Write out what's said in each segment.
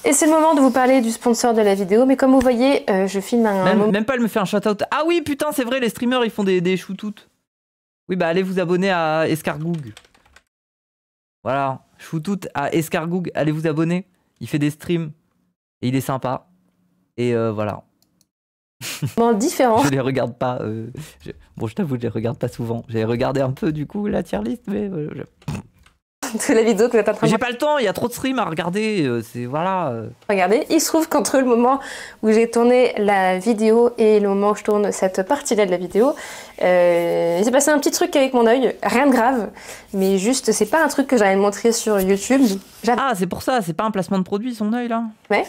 Et c'est le moment de vous parler du sponsor de la vidéo, mais comme vous voyez, je filme Même pas, elle me fait un shout-out. Ah oui, putain, c'est vrai, les streamers, ils font des shootouts. Oui, bah allez vous abonner à Escargoug. Voilà, shootout à Escargoug, allez vous abonner. Il fait des streams et il est sympa. Et voilà. Différent. Je les regarde pas. Bon, je t'avoue, je les regarde pas souvent. J'ai regardé un peu du coup la tier list, mais De la vidéo que vous êtes en train de j'ai pas le temps. Il y a trop de streams à regarder. C'est voilà. Regardez, il se trouve qu'entre le moment où j'ai tourné la vidéo et le moment où je tourne cette partie-là de la vidéo, il s'est passé un petit truc avec mon œil, rien de grave, mais juste, c'est pas un truc que j'allais montrer sur YouTube. Ah, c'est pour ça, c'est pas un placement de produit son œil là. Ouais.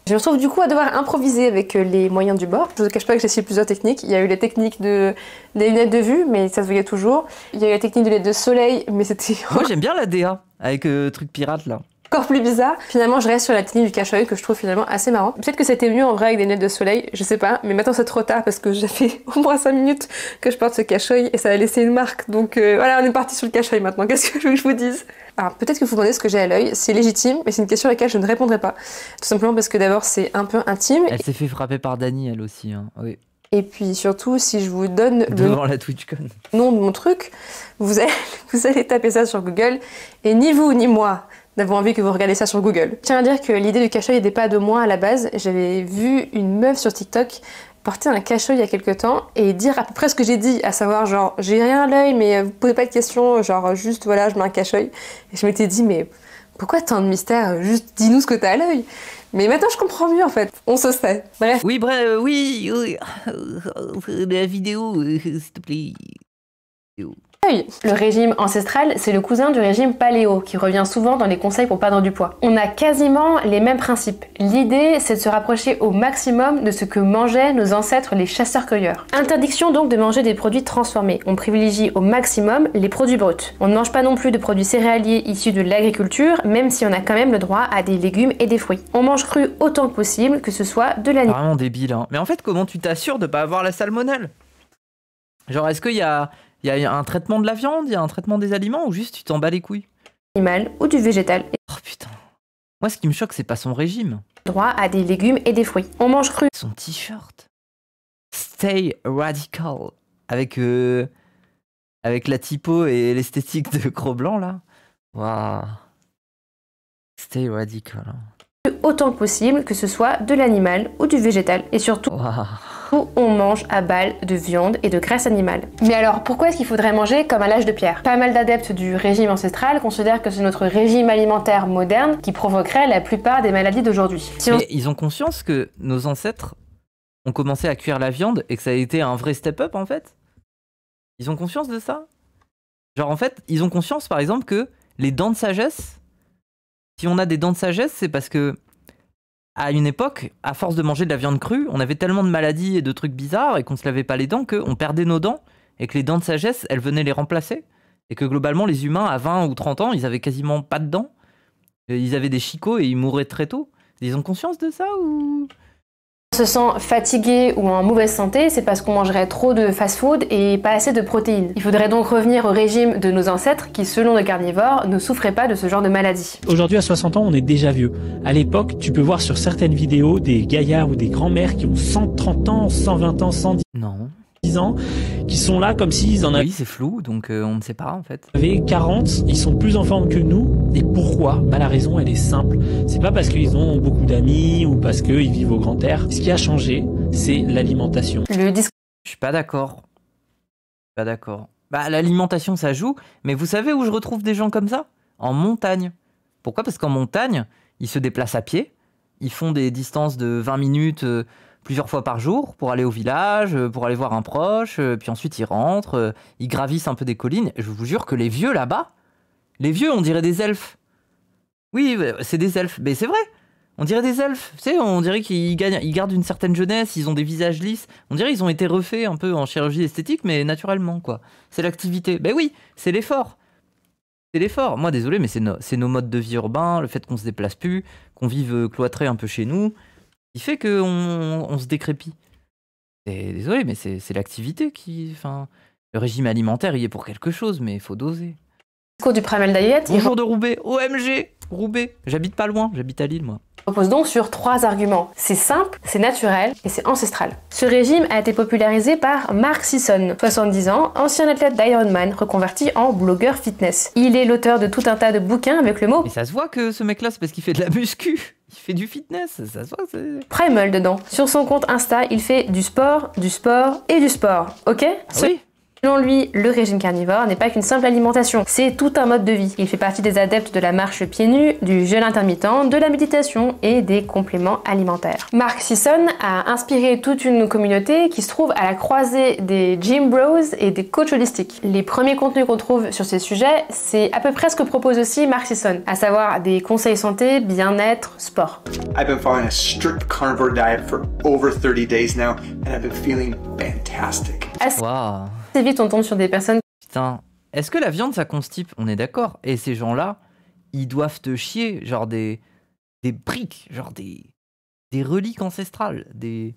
Je me retrouve du coup à devoir improviser avec les moyens du bord. Je ne vous cache pas que j'ai essayé plusieurs techniques. Il y a eu les techniques des lunettes de vue, mais ça se voyait toujours. Il y a eu la technique de lunettes de soleil, mais c'était... Moi j'aime bien la DA, avec truc pirate là. Encore plus bizarre. Finalement, je reste sur la technique du cache-œil que je trouve finalement assez marrant. Peut-être que c'était mieux en vrai avec des lunettes de soleil, je sais pas, mais maintenant c'est trop tard parce que j'ai fait au moins 5 minutes que je porte ce cache-œil et ça a laissé une marque. Donc voilà, on est parti sur le cache-œil maintenant. Qu'est-ce que je vous dise? Alors peut-être que vous vous demandez ce que j'ai à l'œil, c'est légitime, mais c'est une question à laquelle je ne répondrai pas. Tout simplement parce que d'abord c'est un peu intime. Elle s'est fait frapper par Dany elle aussi, hein. Oui. Et puis surtout, si je vous donne devant la TwitchCon. Le nom de mon truc, vous allez taper ça sur Google et ni vous ni moi n'avons envie que vous regardiez ça sur Google. Je tiens à dire que l'idée du cache-œil n'était pas de moi à la base. J'avais vu une meuf sur TikTok porter un cache-œil il y a quelques temps et dire à peu près ce que j'ai dit, à savoir genre j'ai rien à l'œil mais vous posez pas de questions, genre juste voilà je mets un cache-œil. Et je m'étais dit mais pourquoi tant de mystère, juste dis-nous ce que t'as à l'œil. Mais maintenant je comprends mieux en fait, on se sait. Bref. Oui, bref, oui. La vidéo, s'il te plaît. Le régime ancestral, c'est le cousin du régime paléo, qui revient souvent dans les conseils pour perdre du poids. On a quasiment les mêmes principes. L'idée, c'est de se rapprocher au maximum de ce que mangeaient nos ancêtres les chasseurs-cueilleurs. Interdiction donc de manger des produits transformés. On privilégie au maximum les produits bruts. On ne mange pas non plus de produits céréaliers issus de l'agriculture, même si on a quand même le droit à des légumes et des fruits. On mange cru autant que possible, que ce soit de l'animal. Vraiment débile, hein. Mais en fait, comment tu t'assures de pas avoir la salmonelle? Genre, est-ce qu'il y a un traitement de la viande, il y a un traitement des aliments ou juste tu t'en bats les couilles? Animal ou du végétal. Oh putain. Moi, ce qui me choque, c'est pas son régime. Droit à des légumes et des fruits. On mange cru. Son t-shirt. Stay radical. Avec la typo et l'esthétique de Cro-Blanc, là. Waouh. Stay radical. Autant que possible, que ce soit de l'animal ou du végétal. Et surtout, on mange à balle de viande et de graisse animale. Mais alors, pourquoi est-ce qu'il faudrait manger comme à l'âge de pierre? Pas mal d'adeptes du régime ancestral considèrent que c'est notre régime alimentaire moderne qui provoquerait la plupart des maladies d'aujourd'hui. Mais ils ont conscience que nos ancêtres ont commencé à cuire la viande et que ça a été un vrai step-up en fait? Ils ont conscience de ça? Genre en fait, ils ont conscience par exemple que les dents de sagesse, si on a des dents de sagesse, c'est parce que à une époque, à force de manger de la viande crue, on avait tellement de maladies et de trucs bizarres et qu'on se lavait pas les dents qu'on perdait nos dents et que les dents de sagesse, elles venaient les remplacer. Et que globalement, les humains, à 20 ou 30 ans, ils avaient quasiment pas de dents. Ils avaient des chicots et ils mouraient très tôt. Ils ont conscience de ça ou... On se sent fatigué ou en mauvaise santé, c'est parce qu'on mangerait trop de fast-food et pas assez de protéines. Il faudrait donc revenir au régime de nos ancêtres qui, selon les carnivores, ne souffraient pas de ce genre de maladie. Aujourd'hui, à 60 ans, on est déjà vieux. À l'époque, tu peux voir sur certaines vidéos des gaillards ou des grands-mères qui ont 130 ans, 120 ans, 110 ans, qui sont là comme s'ils en avaient... Oui, c'est flou, donc on ne sait pas en fait. 40, ils sont plus en forme que nous. Et pourquoi? Bah, la raison, elle est simple. C'est pas parce qu'ils ont beaucoup d'amis ou parce qu'ils vivent au grand air. Ce qui a changé, c'est l'alimentation. Je suis pas d'accord. Pas d'accord. Bah, l'alimentation, ça joue, mais vous savez où je retrouve des gens comme ça? En montagne. Pourquoi? Parce qu'en montagne, ils se déplacent à pied, ils font des distances de 20 minutes plusieurs fois par jour pour aller au village, pour aller voir un proche, puis ensuite ils rentrent, ils gravissent un peu des collines. Je vous jure que les vieux là-bas, les vieux, on dirait des elfes. Oui, c'est des elfes, mais c'est vrai. On dirait des elfes, tu sais, on dirait qu'ils gardent une certaine jeunesse, ils ont des visages lisses. On dirait qu'ils ont été refaits un peu en chirurgie esthétique, mais naturellement, quoi. C'est l'activité. Ben oui, c'est l'effort. C'est l'effort. Moi, désolé, mais c'est nos modes de vie urbains, le fait qu'on se déplace plus, qu'on vive cloîtré un peu chez nous, qui fait qu'on se décrépit. Désolé, mais c'est l'activité qui... Enfin, le régime alimentaire, il est pour quelque chose, mais il faut doser. Du Primal Diet. Bonjour de Roubaix, OMG, Roubaix. J'habite pas loin, j'habite à Lille, moi. repose donc sur 3 arguments. C'est simple, c'est naturel et c'est ancestral. Ce régime a été popularisé par Mark Sisson, 70 ans, ancien athlète d'Ironman, reconverti en blogueur fitness. Il est l'auteur de tout un tas de bouquins avec le mot... Et ça se voit que ce mec-là, c'est parce qu'il fait de la muscu. Il fait du fitness, ça se voit, c'est... Primal dedans. Sur son compte Insta, il fait du sport et du sport, ok? Oui. Selon lui, le régime carnivore n'est pas qu'une simple alimentation, c'est tout un mode de vie. Il fait partie des adeptes de la marche pieds nus, du jeûne intermittent, de la méditation et des compléments alimentaires. Mark Sisson a inspiré toute une communauté qui se trouve à la croisée des gym bros et des coachs holistiques. Les premiers contenus qu'on trouve sur ces sujets, c'est à peu près ce que propose aussi Mark Sisson, à savoir des conseils santé, bien-être, sport. I've been following a strict carnivore diet for over 30 days now and I've been feeling fantastic. Waouh. Assez vite, on tombe sur des personnes... Putain, est-ce que la viande, ça constipe? On est d'accord. Et ces gens-là, ils doivent te chier, genre des briques, genre des reliques ancestrales, des...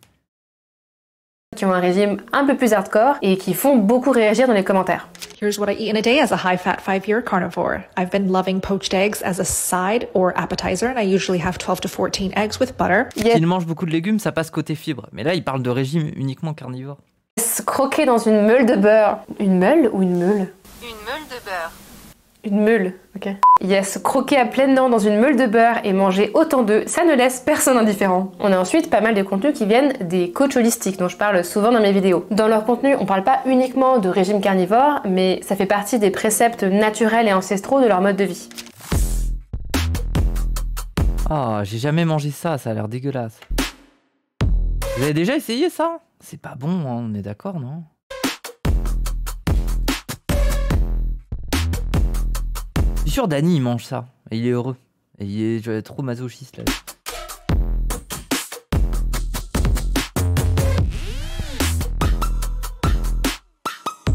qui ont un régime un peu plus hardcore et qui font beaucoup réagir dans les commentaires. Here's what I eat in a day as a high-fat 5-year carnivore. I've been loving poached eggs as a side or appetizer, and I usually have 12 to 14 eggs with butter. S'ils mangent beaucoup de légumes, ça passe côté fibre. Mais là, ils parlent de régime uniquement carnivore. Croquer dans une meule de beurre. Une meule ou une meule? Une meule de beurre. Une meule, ok. Yes, croquer à pleines dents dans une meule de beurre et manger autant d'œufs, ça ne laisse personne indifférent. On a ensuite pas mal de contenus qui viennent des coachs holistiques dont je parle souvent dans mes vidéos. Dans leur contenu, on parle pas uniquement de régime carnivore, mais ça fait partie des préceptes naturels et ancestraux de leur mode de vie. Ah, j'ai jamais mangé ça, ça a l'air dégueulasse. Vous avez déjà essayé ça? C'est pas bon, hein, on est d'accord, non? Je suis sûr Dany il mange ça, et il est heureux. Et il est trop masochiste là.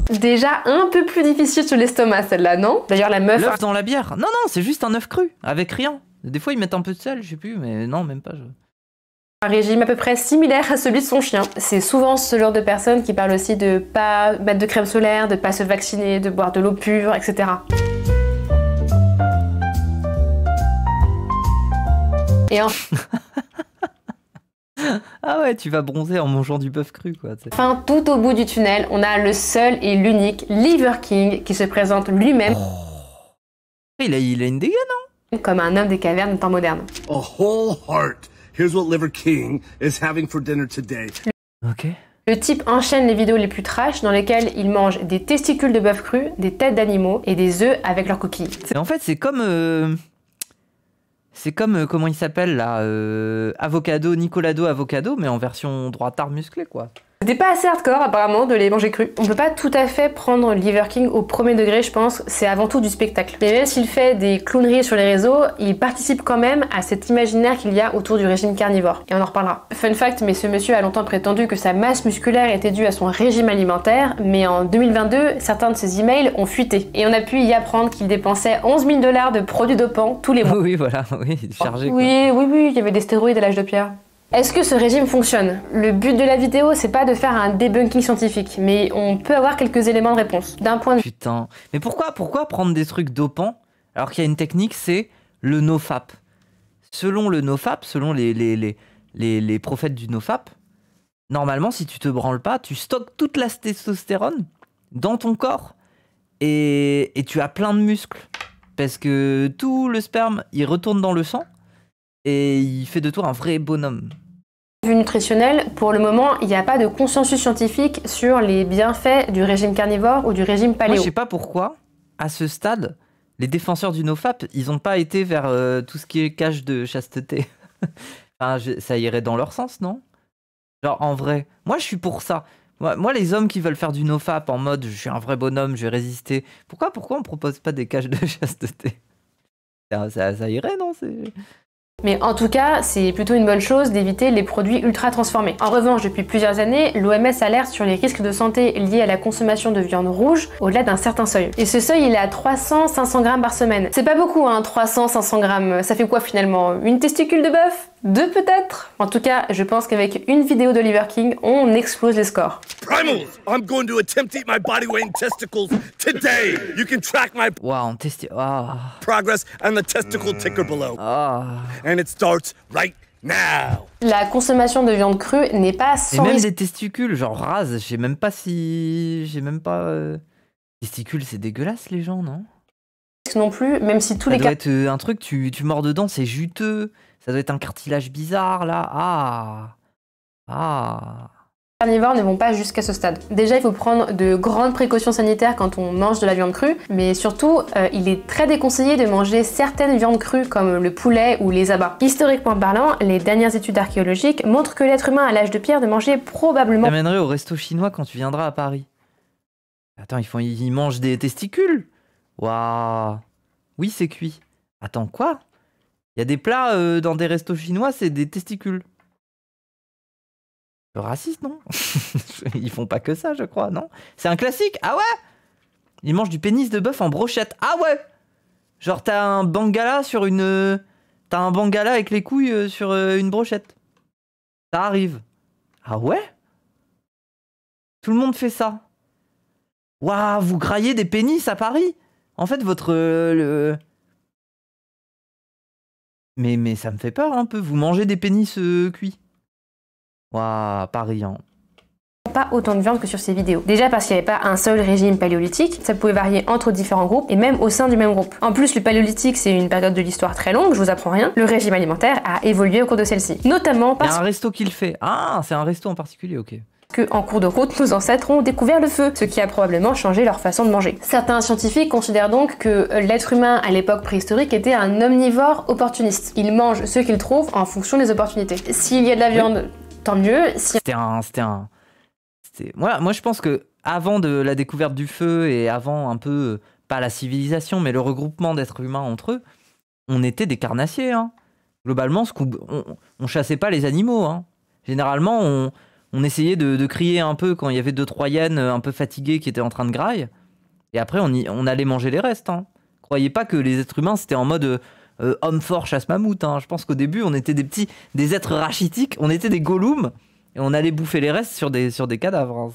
Déjà un peu plus difficile sur l'estomac celle-là, non? D'ailleurs la meuf... L'œuf dans la bière? Non, non, c'est juste un œuf cru, avec rien. Des fois ils mettent un peu de sel, je sais plus, mais non, même pas. Un régime à peu près similaire à celui de son chien. C'est souvent ce genre de personnes qui parlent aussi de pas mettre de crème solaire, de pas se vacciner, de boire de l'eau pure, etc. Et Ah ouais, tu vas bronzer en mangeant du bœuf cru, quoi. Enfin, tout au bout du tunnel, on a le seul et l'unique Liver King qui se présente lui-même il a une dégaine, hein, comme un homme des cavernes du temps moderne. A whole heart. Here's what Liver King is having for dinner today. Ok. Le type enchaîne les vidéos les plus trash dans lesquelles il mange des testicules de bœuf cru, des têtes d'animaux et des œufs avec leurs coquilles. En fait, c'est comme... comment il s'appelle là, Nicolado Avocado, mais en version droitard musclé, quoi. C'était pas assez hardcore apparemment de les manger crus. On peut pas tout à fait prendre Liver King au premier degré, je pense, c'est avant tout du spectacle. Mais même s'il fait des clowneries sur les réseaux, il participe quand même à cet imaginaire qu'il y a autour du régime carnivore. Et on en reparlera. Fun fact, mais ce monsieur a longtemps prétendu que sa masse musculaire était due à son régime alimentaire, mais en 2022, certains de ses emails ont fuité. Et on a pu y apprendre qu'il dépensait 11 000 $ de produits dopants tous les mois. Oui, voilà, oui, chargé, quoi. Oui, il y avait des stéroïdes à l'âge de pierre. Est-ce que ce régime fonctionne? Le but de la vidéo, c'est pas de faire un debunking scientifique, mais on peut avoir quelques éléments de réponse. D'un point de vue... Putain, mais pourquoi prendre des trucs dopants alors qu'il y a une technique, c'est le nofap. Selon le nofap, selon les prophètes du nofap, normalement, si tu te branles pas, tu stockes toute la testostérone dans ton corps et tu as plein de muscles. Parce que tout le sperme, il retourne dans le sang et il fait de toi un vrai bonhomme. Vue nutritionnel, pour le moment, il n'y a pas de consensus scientifique sur les bienfaits du régime carnivore ou du régime paléo. Moi, je sais pas pourquoi, à ce stade, les défenseurs du nofap, ils n'ont pas été vers tout ce qui est cache de chasteté. Enfin, ça irait dans leur sens, non? Genre, en vrai, moi, je suis pour ça. Moi, les hommes qui veulent faire du nofap en mode « je suis un vrai bonhomme, je vais résister », pourquoi on propose pas des caches de chasteté? Ça irait, non? Mais en tout cas, c'est plutôt une bonne chose d'éviter les produits ultra transformés. En revanche, depuis plusieurs années, l'OMS alerte sur les risques de santé liés à la consommation de viande rouge au-delà d'un certain seuil. Et ce seuil, il est à 300-500 grammes par semaine. C'est pas beaucoup, hein, 300-500 grammes. Ça fait quoi finalement? Une testicule de bœuf? 2 peut-être. En tout cas, je pense qu'avec une vidéo d'Oliver King, on explose les scores. Primals, I'm going to attempt to eat my body weight in testicles today. You can track my progress on the testicle ticker below. And it starts right now. La consommation de viande crue n'est pas sans Et même risque. des testicules, genre rase, je sais même pas si... J'ai même pas... Testicules, c'est dégueulasse les gens, non? Non plus, même si tous Ça les doit être un truc, tu mords dedans, c'est juteux. Ça doit être un cartilage bizarre, là. carnivores ne vont pas jusqu'à ce stade. Déjà, il faut prendre de grandes précautions sanitaires quand on mange de la viande crue, mais surtout, il est très déconseillé de manger certaines viandes crues comme le poulet ou les abats. Historiquement parlant, les dernières études archéologiques montrent que l'être humain à l'âge de pierre ne mangeait probablement... T'amènerais au resto chinois quand tu viendras à Paris. Attends, ils mangent des testicules? Waouh. Oui, c'est cuit. Attends, quoi? Il y a des plats dans des restos chinois, c'est des testicules. Raciste, non? Ils font pas que ça, je crois, non? C'est un classique. Ah ouais? Ils mangent du pénis de bœuf en brochette. Ah ouais? Genre t'as un bangala sur une... T'as un bangala avec les couilles sur une brochette. Ça arrive. Ah ouais? Tout le monde fait ça. Waouh, vous graillez des pénis à Paris? En fait, votre... Mais ça me fait peur un peu. Vous mangez des pénis cuits. Waouh, Paris, hein. Pas autant de viande que sur ces vidéos. Déjà parce qu'il n'y avait pas un seul régime paléolithique, ça pouvait varier entre différents groupes et même au sein du même groupe. En plus, le paléolithique, c'est une période de l'histoire très longue, je vous apprends rien. Le régime alimentaire a évolué au cours de celle-ci. Notamment Il y parce a un resto qui le fait. Ah, c'est un resto en particulier, ok. que, en cours de route, nos ancêtres ont découvert le feu, ce qui a probablement changé leur façon de manger. Certains scientifiques considèrent donc que l'être humain à l'époque préhistorique était un omnivore opportuniste. Il mange ce qu'il trouve en fonction des opportunités. S'il y a de la viande, tant mieux. Moi, je pense que avant de la découverte du feu et avant un peu, pas la civilisation, mais le regroupement d'êtres humains entre eux, on était des carnassiers. Hein. Globalement, on chassait pas les animaux. Hein. Généralement, on essayait de crier un peu quand il y avait 2-3 hyènes un peu fatiguées qui étaient en train de graille. Et après, on allait manger les restes. Hein. Croyez pas que les êtres humains, c'était en mode homme fort chasse mammouth. Hein. Je pense qu'au début, on était des êtres rachitiques. On était des gollums. Et on allait bouffer les restes sur des cadavres. Hein.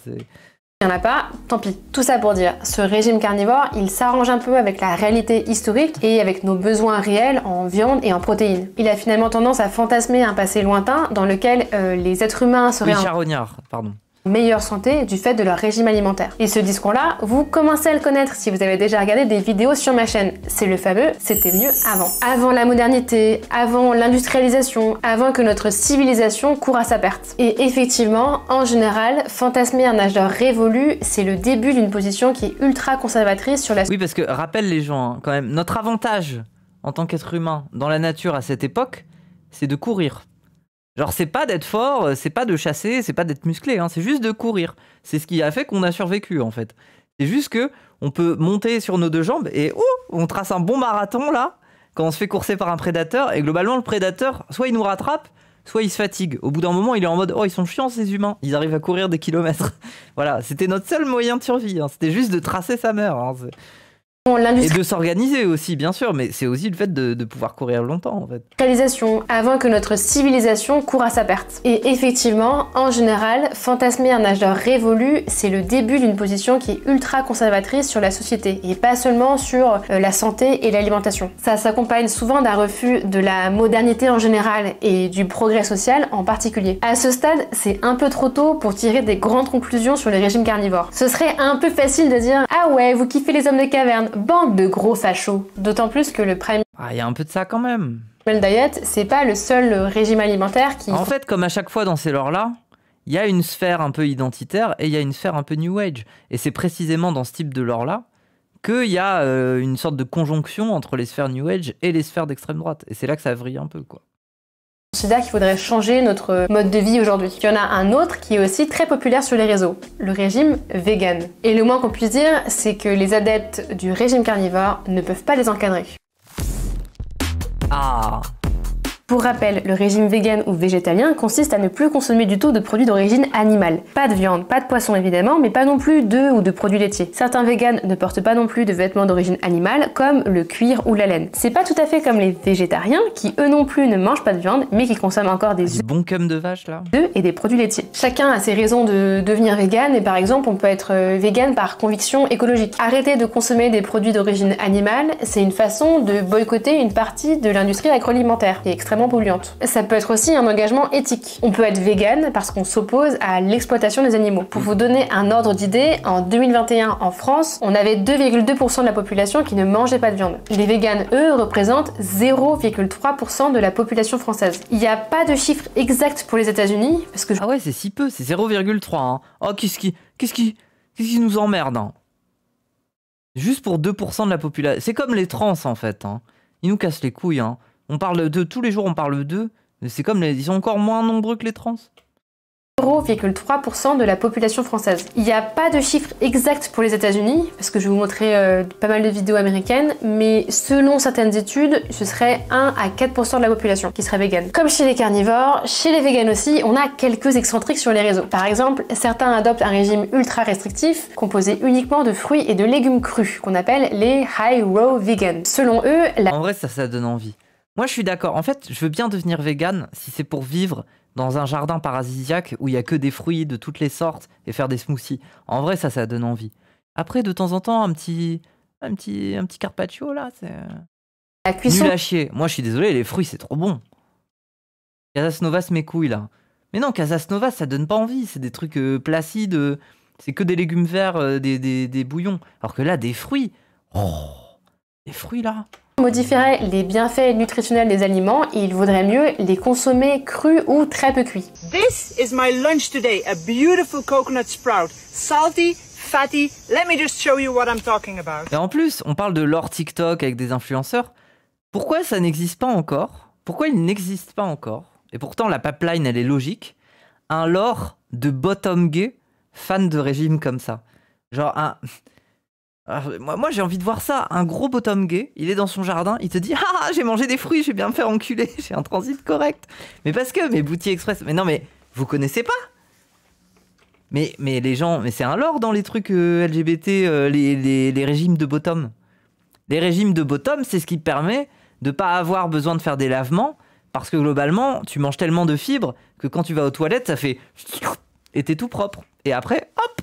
Il n'y en a pas, tant pis. Tout ça pour dire, ce régime carnivore, il s'arrange un peu avec la réalité historique et avec nos besoins réels en viande et en protéines. Il a finalement tendance à fantasmer un passé lointain dans lequel les êtres humains seraient charognard, pardon. meilleure santé du fait de leur régime alimentaire. Et ce discours-là, vous commencez à le connaître si vous avez déjà regardé des vidéos sur ma chaîne. C'est le fameux « c'était mieux avant ». Avant la modernité, avant l'industrialisation, avant que notre civilisation court à sa perte. Et effectivement, en général, fantasmer un âge d'or révolu, c'est le début d'une position qui est ultra conservatrice sur la... Oui, parce que, rappelle les gens, hein, quand même, notre avantage en tant qu'être humain dans la nature à cette époque, c'est de courir. Genre, c'est pas d'être fort, c'est pas de chasser, c'est pas d'être musclé, hein, c'est juste de courir. C'est ce qui a fait qu'on a survécu, en fait. C'est juste que on peut monter sur nos 2 jambes et on trace un bon marathon, là, quand on se fait courser par un prédateur. Et globalement, le prédateur, soit il nous rattrape, soit il se fatigue. Au bout d'un moment, il est en mode « Oh, ils sont chiants, ces humains. Ils arrivent à courir des kilomètres. » Voilà, c'était notre seul moyen de survie. Hein. C'était juste de tracer sa mère. Hein. Et de s'organiser aussi, bien sûr, mais c'est aussi le fait de pouvoir courir longtemps, en fait. Avant que notre civilisation court à sa perte. Et effectivement, en général, fantasmer un âge d'or révolu, c'est le début d'une position qui est ultra conservatrice sur la société, et pas seulement sur la santé et l'alimentation. Ça s'accompagne souvent d'un refus de la modernité en général, et du progrès social en particulier. À ce stade, c'est un peu trop tôt pour tirer des grandes conclusions sur les régimes carnivores. Ce serait un peu facile de dire « Ah ouais, vous kiffez les hommes de caverne ». Bande de gros fachos. D'autant plus que le Primal Ah, il y a un peu de ça quand même. Diet, c'est pas le seul régime alimentaire qui... En fait, comme à chaque fois dans ces lores-là, il y a une sphère un peu identitaire et il y a une sphère un peu New Age. Et c'est précisément dans ce type de lore-là qu'il y a une sorte de conjonction entre les sphères New Age et les sphères d'extrême droite. Et c'est là que ça vrille un peu, quoi. Je considère qu'il faudrait changer notre mode de vie aujourd'hui. Il y en a un autre qui est aussi très populaire sur les réseaux, le régime vegan. Et le moins qu'on puisse dire, c'est que les adeptes du régime carnivore ne peuvent pas les encadrer. Ah. Pour rappel, le régime vegan ou végétalien consiste à ne plus consommer du tout de produits d'origine animale. Pas de viande, pas de poisson évidemment, mais pas non plus d'œufs ou de produits laitiers. Certains végans ne portent pas non plus de vêtements d'origine animale, comme le cuir ou la laine. C'est pas tout à fait comme les végétariens, qui eux non plus ne mangent pas de viande, mais qui consomment encore des bons cum de vache là. œufs et des produits laitiers. Chacun a ses raisons de devenir vegan, et par exemple, on peut être vegan par conviction écologique. Arrêter de consommer des produits d'origine animale, c'est une façon de boycotter une partie de l'industrie agroalimentaire, qui est extrêmement polluante. Ça peut être aussi un engagement éthique. On peut être vegan parce qu'on s'oppose à l'exploitation des animaux. Pour vous donner un ordre d'idée, en 2021 en France, on avait 2,2% de la population qui ne mangeait pas de viande. Les véganes, eux, représentent 0,3% de la population française. Il n'y a pas de chiffre exact pour les États-Unis, parce que... Ah ouais, c'est si peu, c'est 0,3. Hein. Oh, qu'est-ce qui nous emmerde hein. Juste pour 2% de la population. C'est comme les trans en fait. Hein. Ils nous cassent les couilles. Hein. On parle de tous les jours, on parle d'eux. C'est comme ils sont encore moins nombreux que les trans. 0,3% de la population française. Il n'y a pas de chiffre exact pour les États-Unis, parce que je vais vous montrer pas mal de vidéos américaines, mais selon certaines études, ce serait 1 à 4% de la population qui serait végane. Comme chez les carnivores, chez les véganes aussi, on a quelques excentriques sur les réseaux. Par exemple, certains adoptent un régime ultra restrictif, composé uniquement de fruits et de légumes crus, qu'on appelle les high raw vegans. Selon eux, En vrai, ça donne envie. Moi, je suis d'accord. En fait, je veux bien devenir végane si c'est pour vivre dans un jardin paradisiaque où il y a que des fruits de toutes les sortes et faire des smoothies. En vrai, ça donne envie. Après, de temps en temps, un petit carpaccio, là, c'est... La cuisson... Nul à chier. Moi, je suis désolé, les fruits, c'est trop bon. Casas Novas, mes couilles, là. Mais non, Casas Novas, ça donne pas envie. C'est des trucs placides. C'est que des légumes verts, des bouillons. Alors que là, des fruits... Oh, des fruits, là... modifierait les bienfaits nutritionnels des aliments et il vaudrait mieux les consommer crus ou très peu cuits. This is my lunch today, a beautiful coconut sprout. Salty, fatty, let me just show you what I'm talking about. Et en plus, on parle de lore TikTok avec des influenceurs. Pourquoi ça n'existe pas encore? Pourquoi il n'existe pas encore? Et pourtant, la pipeline, elle est logique. Un lore de bottom gay fan de régime comme ça. Genre un... Alors, moi j'ai envie de voir ça, un gros bottom gay, il est dans son jardin, il te dit « Ah, j'ai mangé des fruits, je vais bien me faire enculer, j'ai un transit correct. » Mais parce que mes Booty Express... Mais non mais, vous connaissez pas? Mais les gens... Mais c'est un lore dans les trucs LGBT, les régimes de bottom. Les régimes de bottom, c'est ce qui te permet de pas avoir besoin de faire des lavements, parce que globalement, tu manges tellement de fibres que quand tu vas aux toilettes, ça fait... Et t'es tout propre. Et après, hop,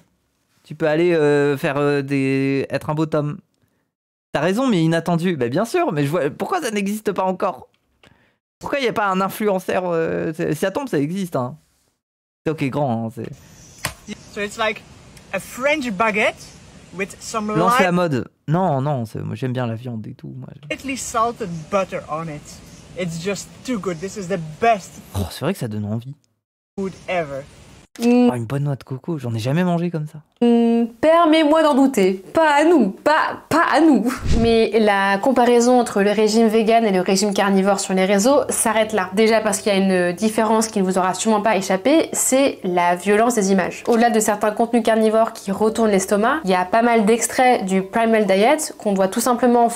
tu peux aller être un bottom. T'as raison, mais inattendu. Bah, bien sûr, mais je vois... pourquoi ça n'existe pas encore? Pourquoi il n'y a pas un influenceur si ça tombe, ça existe. Hein. TikTok est grand. Hein, So it's like a French baguette with some lance la mode. Non, moi j'aime bien la viande et tout. lightly salted butter on it. It's just too good. This is the best Oh, c'est vrai que ça donne envie. food ever. Oh, une bonne noix de coco, j'en ai jamais mangé comme ça. Permets-moi d'en douter. Pas à nous, pas à nous. Mais la comparaison entre le régime vegan et le régime carnivore sur les réseaux s'arrête là. Déjà parce qu'il y a une différence qui ne vous aura sûrement pas échappé, c'est la violence des images. Au-delà de certains contenus carnivores qui retournent l'estomac, il y a pas mal d'extraits du Primal Diet qu'on doit tout simplement...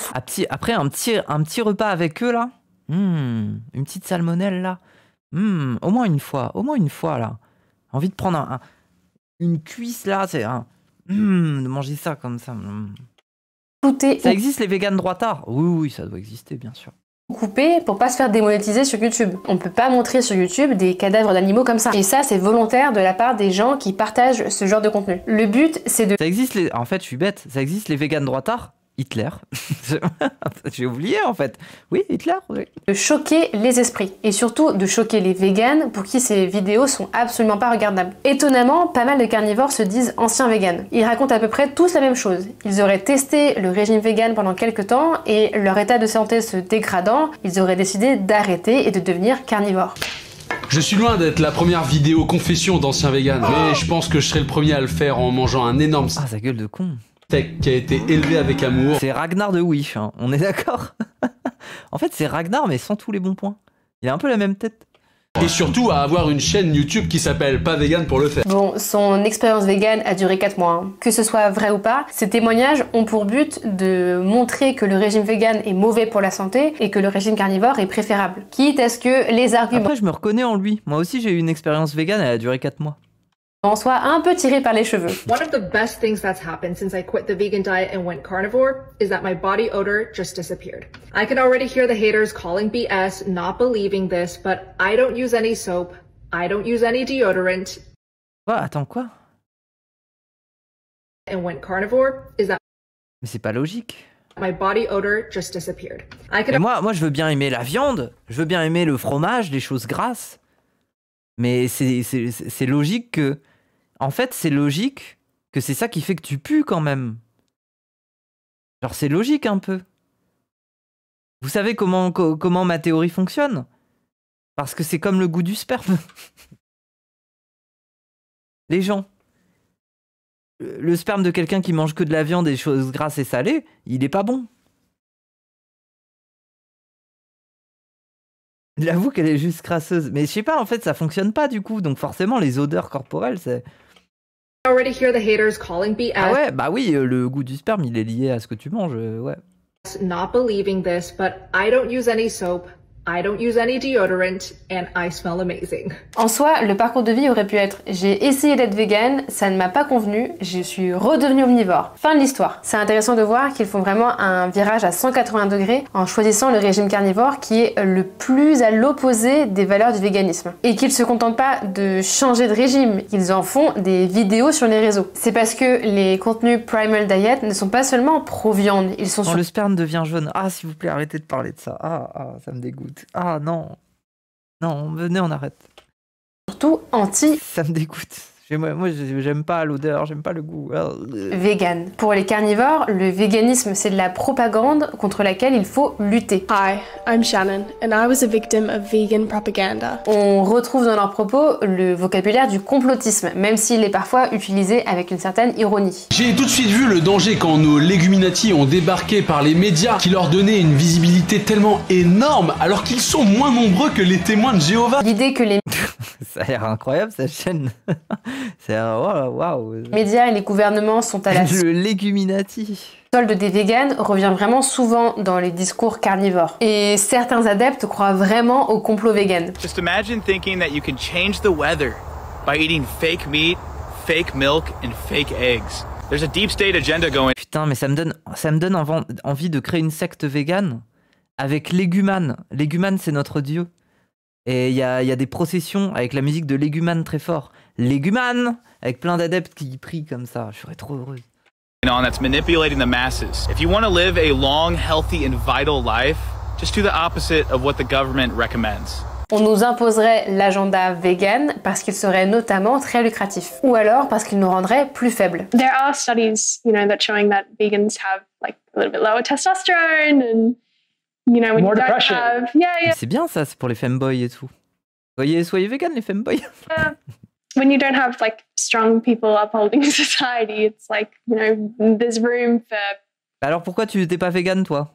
Après un petit repas avec eux là, une petite salmonelle là, au moins une fois là. Envie de prendre une cuisse là, c'est de manger ça comme ça. Ça existe les véganes droitards? Oui, ça doit exister bien sûr. Coupé pour pas se faire démonétiser sur YouTube. On peut pas montrer sur YouTube des cadavres d'animaux comme ça. Et ça, c'est volontaire de la part des gens qui partagent ce genre de contenu. Le but, c'est de... Ça existe en fait, je suis bête. Ça existe les véganes droitards? Hitler. J'ai oublié en fait. Oui, Hitler, oui. De choquer les esprits. Et surtout de choquer les véganes pour qui ces vidéos sont absolument pas regardables. Étonnamment, pas mal de carnivores se disent anciens véganes. Ils racontent à peu près tous la même chose. Ils auraient testé le régime vegan pendant quelques temps et leur état de santé se dégradant, ils auraient décidé d'arrêter et de devenir carnivores. Je suis loin d'être la première vidéo confession d'ancien vegan, mais je pense que je serai le premier à le faire en mangeant un énorme sa gueule de con. Steak qui a été élevé avec amour. C'est Ragnar de Wish, hein. On est d'accord. En fait, c'est Ragnar, mais sans tous les bons points. Il a un peu la même tête. Et surtout à avoir une chaîne YouTube qui s'appelle Pas Vegan pour le faire. Bon, son expérience vegan a duré 4 mois. Hein. Que ce soit vrai ou pas, ces témoignages ont pour but de montrer que le régime vegan est mauvais pour la santé et que le régime carnivore est préférable. Quitte à ce que les arguments... Après, je me reconnais en lui. Moi aussi, j'ai eu une expérience vegan, elle a duré 4 mois. En soit un peu tiré par les cheveux. One of the best things that's happened since I quit the vegan diet and went carnivore is that my body odor just disappeared. I can already hear the haters calling BS, not believing this, but I don't use any soap, I don't use any deodorant. Quoi? Attends, quoi? And went carnivore is that Mais c'est pas logique. my body odor just disappeared. Mais moi, je veux bien aimer la viande, je veux bien aimer le fromage, les choses grasses. Mais c'est logique que... En fait, c'est logique que c'est ça qui fait que tu pues quand même. Genre, c'est logique un peu. Vous savez comment ma théorie fonctionne? Parce que c'est comme le goût du sperme. Les gens. Le sperme de quelqu'un qui mange que de la viande et des choses grasses et salées, il est pas bon. J'avoue qu'elle est juste crasseuse. Mais je sais pas, en fait, ça fonctionne pas du coup. Donc forcément, les odeurs corporelles, c'est... Already hear the haters calling BS. Ah ouais, bah oui, le goût du sperme, il est lié à ce que tu manges, ouais. Not believing this, but I don't use any soap, I don't use any deodorant, and I smell amazing. En soi, le parcours de vie aurait pu être « J'ai essayé d'être vegan, ça ne m'a pas convenu, je suis redevenue omnivore. » Fin de l'histoire. C'est intéressant de voir qu'ils font vraiment un virage à 180 degrés en choisissant le régime carnivore qui est le plus à l'opposé des valeurs du véganisme. Et qu'ils se contentent pas de changer de régime, ils en font des vidéos sur les réseaux. C'est parce que les contenus Primal Diet ne sont pas seulement pro-viande, ils sont... Quand le sperme devient jaune, ah s'il vous plaît, arrêtez de parler de ça. Ah, ça me dégoûte. Ah non. Non, venez, on arrête. Surtout anti... Ça me dégoûte. Moi, j'aime pas l'odeur, j'aime pas le goût. Vegan. Pour les carnivores, le véganisme, c'est de la propagande contre laquelle il faut lutter. Hi, I'm Shannon, and I was a victim of vegan propaganda. On retrouve dans leurs propos le vocabulaire du complotisme, même s'il est parfois utilisé avec une certaine ironie. J'ai tout de suite vu le danger quand nos léguminati ont débarqué par les médias qui leur donnaient une visibilité tellement énorme alors qu'ils sont moins nombreux que les témoins de Jéhovah. L'idée que les... Ça a l'air incroyable cette chaîne. C'est waouh. Les médias et les gouvernements sont à la le léguminati. Solde des véganes revient vraiment souvent dans les discours carnivores. Et certains adeptes croient vraiment au complot vegan. Just imagine thinking that you can change the weather by eating fake meat, fake milk and fake eggs. There's a deep state agenda going. Putain, mais ça me donne envie de créer une secte végane avec Léguman. Léguman, c'est notre dieu. Et il y a des processions avec la musique de Léguman très fort. Léguman, avec plein d'adeptes qui prient comme ça. Je serais trop heureuse. On that's manipulating the masses. If you want to live a long, healthy and vital life, just do the opposite of what the government recommends. On nous imposerait l'agenda vegan parce qu'il serait notamment très lucratif, ou alors parce qu'il nous rendrait plus faibles. There are studies, that showing that vegans have like a little bit lower testosterone and when more you don't depression. have, yeah. C'est bien ça, c'est pour les femboys et tout. Soyez vegan les femboys. When you don't have like strong people upholding society, it's like, there's room for Alors pourquoi tu t'es pas vegan toi?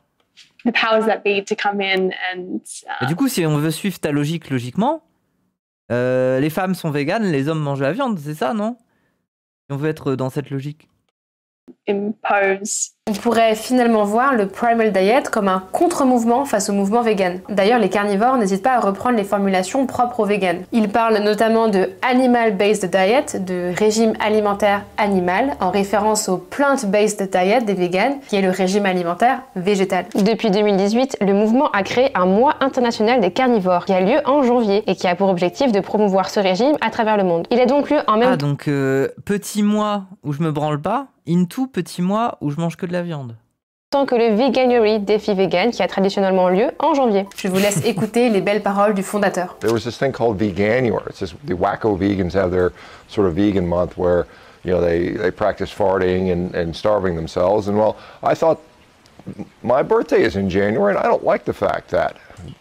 the powers that be to come in and Et du coup, si on veut suivre ta logique logiquement, les femmes sont véganes, les hommes mangent la viande, c'est ça, non? Si on veut être dans cette logique. impose. On pourrait finalement voir le Primal Diet comme un contre-mouvement face au mouvement vegan. D'ailleurs, les carnivores n'hésitent pas à reprendre les formulations propres aux véganes. Ils parlent notamment de Animal-Based Diet, de régime alimentaire animal, en référence au Plant-Based Diet des véganes, qui est le régime alimentaire végétal. Depuis 2018, le mouvement a créé un mois international des carnivores, qui a lieu en janvier, et qui a pour objectif de promouvoir ce régime à travers le monde. Il a donc lieu en même temps... Ah, donc petit mois où je me branle pas, into petit mois où je mange que de la viande. Tant que le Veganuary défi vegan qui a traditionnellement lieu en janvier. Je vous laisse écouter les belles paroles du fondateur. There was this thing called Veganuary. It's just the wacko vegans have their sort of vegan month where, they practice farting and starving themselves. And well, I thought my birthday is in January and I don't like the fact that,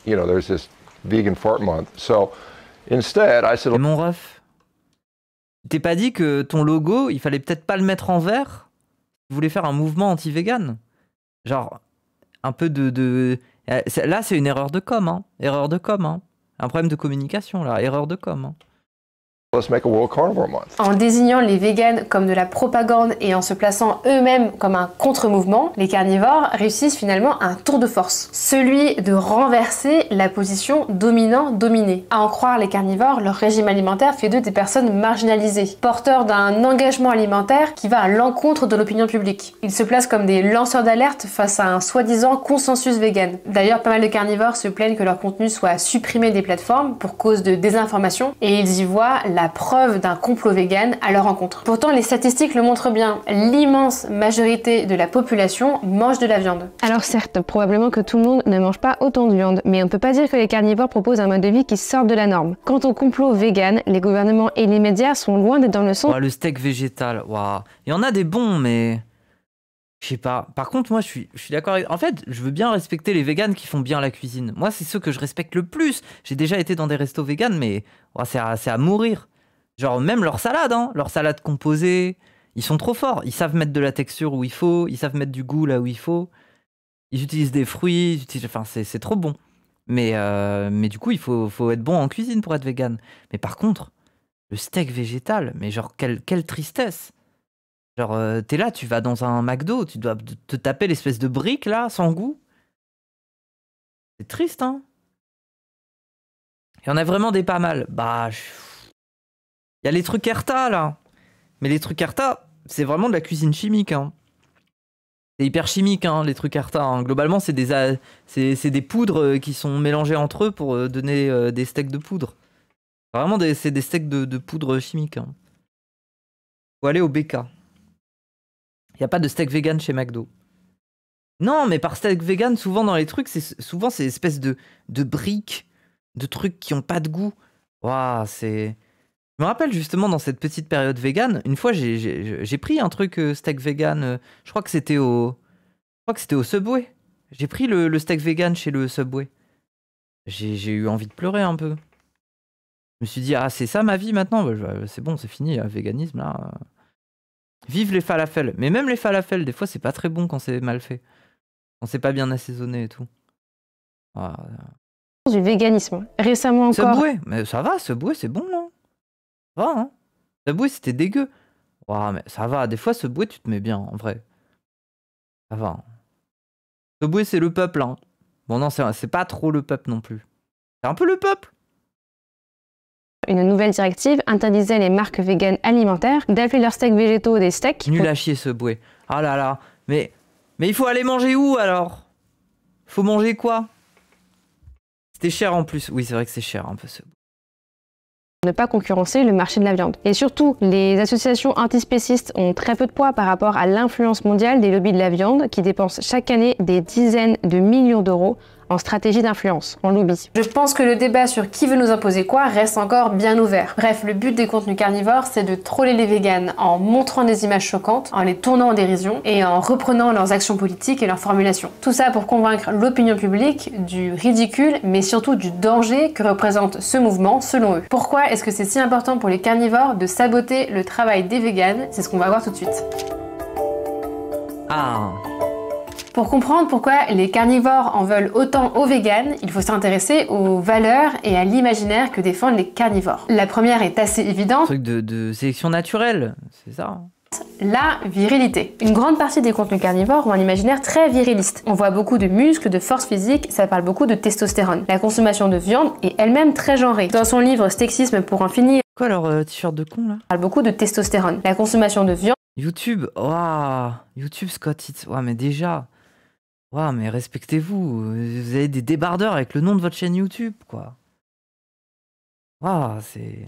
there's this vegan fart month. So instead, I said... Et mon ref, t'es pas dit que ton logo, il fallait peut-être pas le mettre en vert? Tu voulais faire un mouvement anti-vegan? Genre, un peu de... Là, c'est une erreur de com, hein. Erreur de com, hein. Un problème de communication, là. Erreur de com. Hein. Let's make a World Carnivore Month. En désignant les véganes comme de la propagande et en se plaçant eux-mêmes comme un contre-mouvement, les carnivores réussissent finalement un tour de force. Celui de renverser la position dominant-dominé. À en croire les carnivores, leur régime alimentaire fait d'eux des personnes marginalisées, porteurs d'un engagement alimentaire qui va à l'encontre de l'opinion publique. Ils se placent comme des lanceurs d'alerte face à un soi-disant consensus vegan. D'ailleurs, pas mal de carnivores se plaignent que leur contenu soit supprimé des plateformes pour cause de désinformation et ils y voient la preuve d'un complot vegan à leur encontre. Pourtant, les statistiques le montrent bien. L'immense majorité de la population mange de la viande. Alors certes, probablement que tout le monde ne mange pas autant de viande, mais on ne peut pas dire que les carnivores proposent un mode de vie qui sort de la norme. Quant au complot vegan, les gouvernements et les médias sont loin d'être dans le sens... Le steak végétal, waouh. Il y en a des bons, mais... Je sais pas. Par contre, moi, je suis d'accord avec... En fait, je veux bien respecter les véganes qui font bien la cuisine. Moi, c'est ceux que je respecte le plus. J'ai déjà été dans des restos véganes, mais c'est à mourir. Genre, même leur salade, hein. Leur salade composée, ils sont trop forts. Ils savent mettre de la texture où il faut, ils savent mettre du goût là où il faut. Ils utilisent des fruits, enfin, c'est trop bon. Mais du coup, il faut être bon en cuisine pour être vegan. Mais par contre, le steak végétal, mais genre, quelle tristesse. Genre, t'es là, tu vas dans un McDo, tu dois te taper l'espèce de brique, là, sans goût. C'est triste, hein. Il y en a vraiment des pas mal. Bah, il y a les trucs Erta, là. Mais les trucs Erta, c'est vraiment de la cuisine chimique, hein. C'est hyper chimique, hein, les trucs Erta. Hein. Globalement, c'est des poudres qui sont mélangées entre eux pour donner des steaks de poudre. Vraiment, c'est des steaks de poudre chimique. Hein. Faut aller au BK. Il n'y a pas de steak vegan chez McDo. Non, mais par steak vegan, souvent dans les trucs, souvent c'est espèces de briques, de trucs qui n'ont pas de goût. Waouh, c'est... Je me rappelle justement dans cette petite période vegan, une fois j'ai pris un truc steak vegan, je crois que c'était au Subway. J'ai pris le steak vegan chez le Subway. J'ai eu envie de pleurer un peu. Je me suis dit, ah c'est ça ma vie maintenant, c'est bon, c'est fini, le véganisme là. Vive les falafels. Mais même les falafels, des fois, c'est pas très bon quand c'est mal fait. Quand c'est pas bien assaisonné et tout. Ah. Du véganisme. Récemment encore... Subway, mais ça va, Subway, c'est bon, non? Ça va, hein? Subway, c'était dégueu. Ouah, mais ça va, des fois, Subway, tu te mets bien, en vrai. Ça va. Hein. Subway, c'est le peuple, hein. Bon, non, c'est pas trop le peuple non plus. C'est un peu le peuple. Une nouvelle directive interdisait les marques véganes alimentaires d'appeler leurs steaks végétaux des steaks. Nul à chier Subway. Ah là là. Mais il faut aller manger où alors? Faut manger quoi? C'était cher en plus. Oui, c'est vrai que c'est cher un peu Subway. Ne pas concurrencer le marché de la viande. Et surtout, les associations antispécistes ont très peu de poids par rapport à l'influence mondiale des lobbies de la viande qui dépensent chaque année des dizaines de millions d'euros en stratégie d'influence, en lobby. Je pense que le débat sur qui veut nous imposer quoi reste encore bien ouvert. Bref, le but des contenus carnivores, c'est de troller les véganes en montrant des images choquantes, en les tournant en dérision et en reprenant leurs actions politiques et leurs formulations. Tout ça pour convaincre l'opinion publique du ridicule, mais surtout du danger que représente ce mouvement selon eux. Pourquoi est-ce que c'est si important pour les carnivores de saboter le travail des véganes? C'est ce qu'on va voir tout de suite. Ah. Pour comprendre pourquoi les carnivores en veulent autant aux véganes, il faut s'intéresser aux valeurs et à l'imaginaire que défendent les carnivores. La première est assez évidente. Un truc de sélection naturelle, c'est ça. La virilité. Une grande partie des contenus carnivores ont un imaginaire très viriliste. On voit beaucoup de muscles, de force physique, ça parle beaucoup de testostérone. La consommation de viande est elle-même très genrée. Dans son livre Sexisme pour en finir... Quoi leur t-shirt de con là? Parle beaucoup de testostérone. La consommation de viande... YouTube, waouh, YouTube Scott Hits, ouais mais déjà... Waouh, mais respectez-vous, vous avez des débardeurs avec le nom de votre chaîne YouTube, quoi. Waouh, c'est...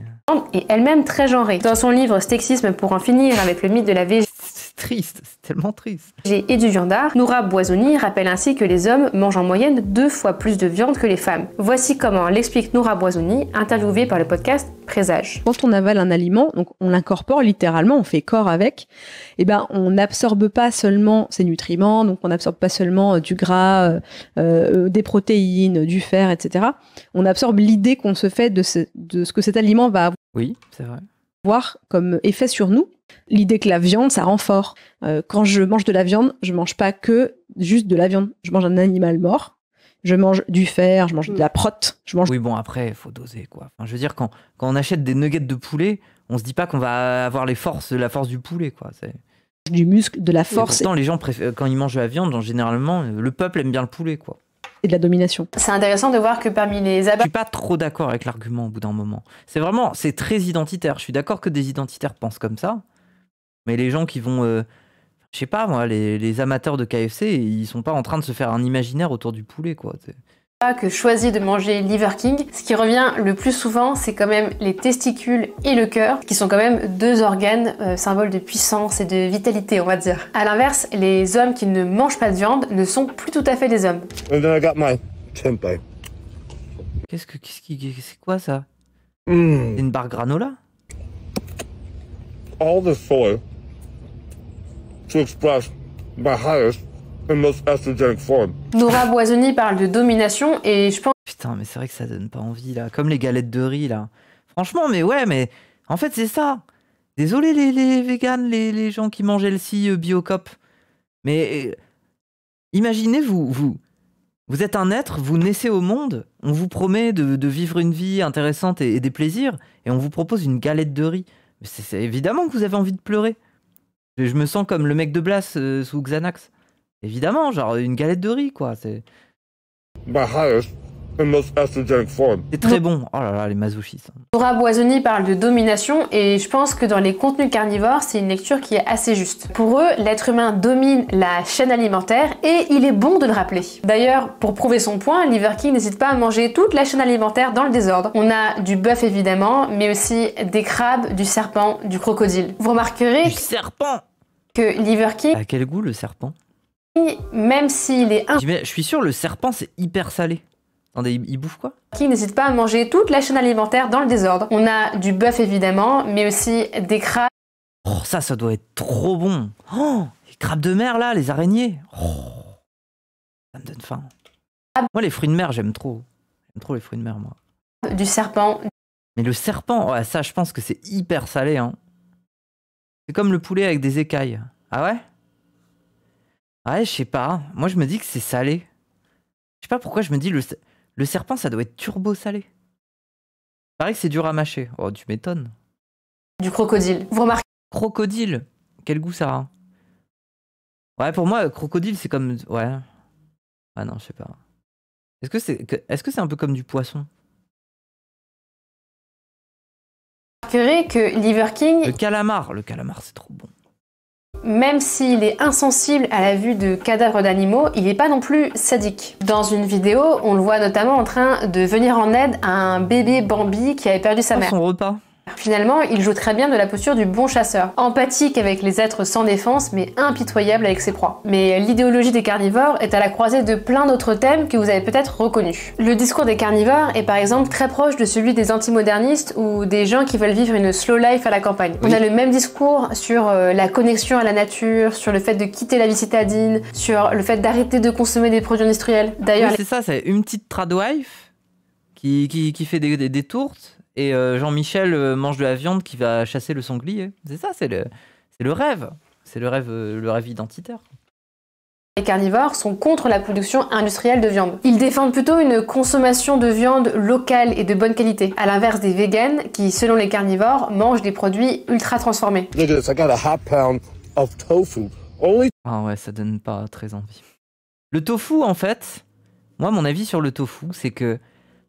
Et elle-même très genrée. Dans son livre Sexisme pour en finir avec le mythe de la végétation... C'est triste, c'est tellement triste. Et du viandard, Noura Boisoni rappelle ainsi que les hommes mangent en moyenne 2 fois plus de viande que les femmes. Voici comment l'explique Noura Boisoni, interviewée par le podcast Présage. Quand on avale un aliment, donc on l'incorpore littéralement, on fait corps avec, et ben on n'absorbe pas seulement ses nutriments, donc on n'absorbe pas seulement du gras, des protéines, du fer, etc. On absorbe l'idée qu'on se fait de ce que cet aliment va avoir. Oui, c'est vrai. Voir comme effet sur nous. L'idée que la viande, ça rend fort. Quand je mange de la viande, je mange pas que juste de la viande. Je mange un animal mort Je mange du fer, je mange de la prot, je mange... Oui, bon, après, il faut doser, quoi. Enfin, je veux dire, quand on achète des nuggets de poulet, on se dit pas qu'on va avoir la force du poulet, quoi. C'est du muscle, de la force. Et pourtant, les gens, quand ils mangent de la viande, généralement, le peuple aime bien le poulet, quoi. Et de la domination. C'est intéressant de voir que parmi les abattoirs... Je suis pas trop d'accord avec l'argument au bout d'un moment. C'est très identitaire. Je suis d'accord que des identitaires pensent comme ça, mais les gens qui vont... je sais pas, moi, les amateurs de KFC, ils sont pas en train de se faire un imaginaire autour du poulet, quoi. Que choisit de manger Liver King. Ce qui revient le plus souvent, c'est quand même les testicules et le cœur, qui sont quand même deux organes symboles de puissance et de vitalité, on va dire. À l'inverse, les hommes qui ne mangent pas de viande ne sont plus tout à fait des hommes. C'est quoi ça? C'est une barre granola? All the soil to express my highest and most estrogenic form. Nora Boisoni parle de domination et je pense... Putain, mais c'est vrai que ça donne pas envie, là. Comme les galettes de riz, là. Franchement, mais ouais, mais... En fait, c'est ça. Désolé, les véganes, les gens qui mangent LC Biocop. Mais... imaginez, vous êtes un être, vous naissez au monde, on vous promet de vivre une vie intéressante et des plaisirs, et on vous propose une galette de riz. C'est évidemment que vous avez envie de pleurer. Je me sens comme le mec de Blas sous Xanax. Évidemment, genre une galette de riz, quoi. C'est très bon. Oh là là, les masochistes. Nora Boisoni parle de domination et je pense que dans les contenus carnivores, c'est une lecture qui est assez juste. Pour eux, l'être humain domine la chaîne alimentaire et il est bon de le rappeler. D'ailleurs, pour prouver son point, Liver King n'hésite pas à manger toute la chaîne alimentaire dans le désordre. On a du bœuf évidemment, mais aussi des crabes, du serpent, du crocodile. Vous remarquerez du serpent que Liver King... À quel goût le serpent? Même s'il est... Je suis sûr, le serpent, c'est hyper salé. Attendez, il bouffe quoi? Qui n'hésite pas à manger toute la chaîne alimentaire dans le désordre. On a du bœuf évidemment, mais aussi des crabes. Oh, ça doit être trop bon. Oh, les crabes de mer là, les araignées. Oh, ça me donne faim. Moi, les fruits de mer, j'aime trop. J'aime trop les fruits de mer, moi. Du serpent. Mais le serpent, ouais, ça, je pense que c'est hyper salé, hein. C'est comme le poulet avec des écailles. Ah ouais? Ouais, je sais pas. Moi, je me dis que c'est salé. Je sais pas pourquoi je me dis le serpent, ça doit être turbo salé. Il paraît que c'est dur à mâcher. Oh, tu m'étonnes. Du crocodile. Vous remarquez? Crocodile. Quel goût ça a? Ouais, pour moi, crocodile, c'est comme... Ouais. Ah non, je sais pas. Est-ce que c'est un peu comme du poisson? Vous remarquerez que Liver King... Le calamar, c'est trop bon. Même s'il est insensible à la vue de cadavres d'animaux, il n'est pas non plus sadique. Dans une vidéo, on le voit notamment en train de venir en aide à un bébé Bambi qui avait perdu sa mère. Son repas. Finalement, il joue très bien de la posture du bon chasseur, empathique avec les êtres sans défense, mais impitoyable avec ses proies. Mais l'idéologie des carnivores est à la croisée de plein d'autres thèmes que vous avez peut-être reconnus. Le discours des carnivores est par exemple très proche de celui des antimodernistes ou des gens qui veulent vivre une slow life à la campagne. Oui. On a le même discours sur la connexion à la nature, sur le fait de quitter la vie citadine, sur le fait d'arrêter de consommer des produits industriels. D'ailleurs, oui, c'est ça, c'est une petite tradwife qui fait des tourtes. Et Jean-Michel mange de la viande qui va chasser le sanglier. C'est ça, c'est le rêve. C'est le rêve identitaire. Les carnivores sont contre la production industrielle de viande. Ils défendent plutôt une consommation de viande locale et de bonne qualité, à l'inverse des véganes qui, selon les carnivores, mangent des produits ultra transformés. Ah ouais, ça donne pas très envie. Le tofu, en fait, moi, mon avis sur le tofu, c'est que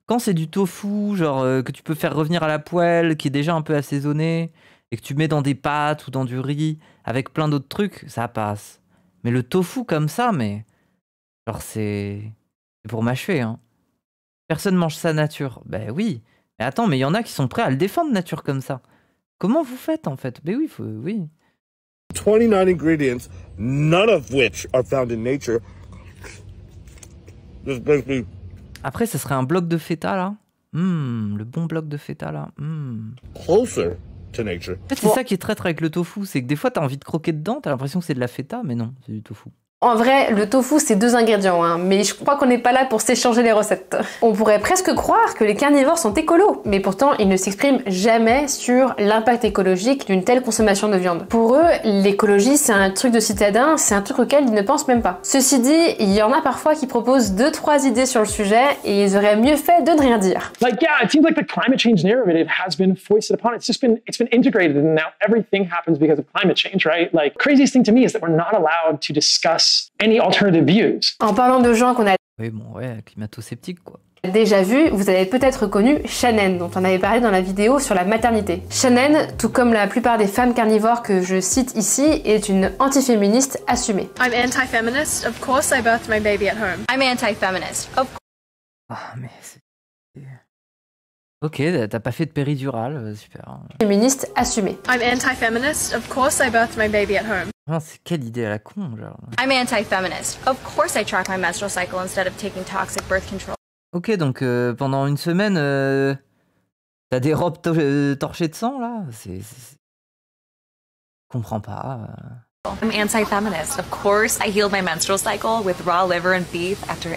quand c'est du tofu, genre que tu peux faire revenir à la poêle, qui est déjà un peu assaisonné, et que tu mets dans des pâtes ou dans du riz, avec plein d'autres trucs, ça passe. Mais le tofu comme ça, mais... genre c'est pour m'achever, hein. Personne mange sa nature. Ben oui. Mais attends, mais il y en a qui sont prêts à le défendre, nature, comme ça. Comment vous faites, en fait? Ben oui, oui. 29 ingredients, none of which are found in nature. Just basically... Après, ça serait un bloc de feta, là. Le bon bloc de feta, là. Closer to nature. En fait, c'est ça qui est traître avec le tofu, c'est que des fois, t'as envie de croquer dedans, t'as l'impression que c'est de la feta, mais non, c'est du tofu. En vrai, le tofu, c'est 2 ingrédients, hein, mais je crois qu'on n'est pas là pour s'échanger les recettes. On pourrait presque croire que les carnivores sont écolos, mais pourtant, ils ne s'expriment jamais sur l'impact écologique d'une telle consommation de viande. Pour eux, l'écologie, c'est un truc de citadin, c'est un truc auquel ils ne pensent même pas. Ceci dit, il y en a parfois qui proposent 2-3 idées sur le sujet, et ils auraient mieux fait de ne rien dire. Like, yeah, it seems like the climate change narrative has been foisted upon. It's been integrated, and now everything happens because of climate change, right? Like, craziest thing to me is that we're not allowed to discuss any alternative views. En parlant de gens qu'on a Oui, bon, ouais, climato-sceptique, quoi. déjà vu, vous avez peut-être connu Shannon, dont on avait parlé dans la vidéo sur la maternité. Shannon, tout comme la plupart des femmes carnivores que je cite ici, est une antiféministe assumée. I'm anti-feminist. Of course I birthed my baby at home. I'm anti-feminist. Ah, mais c'est... Ok, t'as pas fait de péridurale, super. Féministe assumée. I'm anti-feminist. Of course I birthed my baby at home. Non, c'est quelle idée à la con, genre. I'm anti-feminist. Of course I track my menstrual cycle instead of taking toxic birth control. Ok, donc pendant une semaine, t'as des robes torchées de sang, là? Je comprends pas. I'm anti-feminist. Of course I healed my menstrual cycle with raw liver and beef after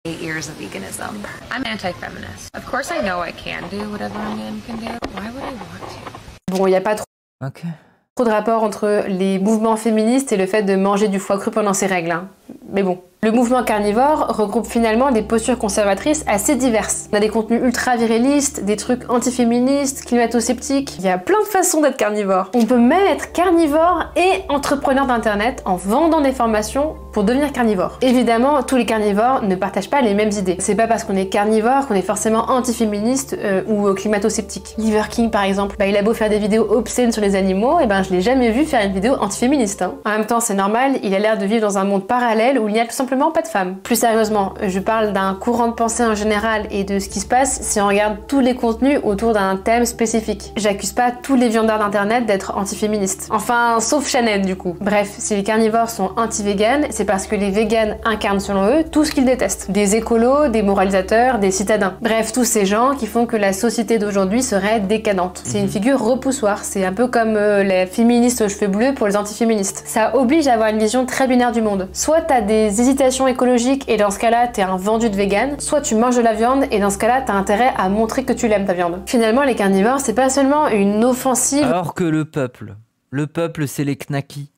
8 years of veganism. I'm anti-feminist. Of course I know I can do whatever a man can do. Why would I want to? Bon, il n'y a pas trop de rapport entre les mouvements féministes et le fait de manger du foie cru pendant ses règles, hein. Mais bon. Le mouvement carnivore regroupe finalement des postures conservatrices assez diverses. On a des contenus ultra-virilistes, des trucs antiféministes, climato-sceptiques. Il y a plein de façons d'être carnivore. On peut même être carnivore et entrepreneur d'internet en vendant des formations pour devenir carnivore. Évidemment, tous les carnivores ne partagent pas les mêmes idées. C'est pas parce qu'on est carnivore qu'on est forcément antiféministe ou climato-sceptique. Liver King par exemple, il a beau faire des vidéos obscènes sur les animaux, et je l'ai jamais vu faire une vidéo antiféministe, hein. En même temps, c'est normal, il a l'air de vivre dans un monde parallèle où il n'y a tout simplement pas de femmes. Plus sérieusement, je parle d'un courant de pensée en général et de ce qui se passe si on regarde tous les contenus autour d'un thème spécifique. J'accuse pas tous les viandards d'internet d'être antiféministes. Enfin, sauf Shannon du coup. Bref, si les carnivores sont anti-véganes, c'est parce que les véganes incarnent selon eux tout ce qu'ils détestent. Des écolos, des moralisateurs, des citadins. Bref, tous ces gens qui font que la société d'aujourd'hui serait décadente. C'est une figure repoussoire, c'est un peu comme les féministes aux cheveux bleus pour les antiféministes. Ça oblige à avoir une vision très binaire du monde. Soit t'as des hésitations écologique et dans ce cas-là t'es un vendu de vegan, soit tu manges de la viande et dans ce cas-là t'as intérêt à montrer que tu l'aimes ta viande. Finalement les carnivores c'est pas seulement une offensive. Alors que le peuple c'est les knackis,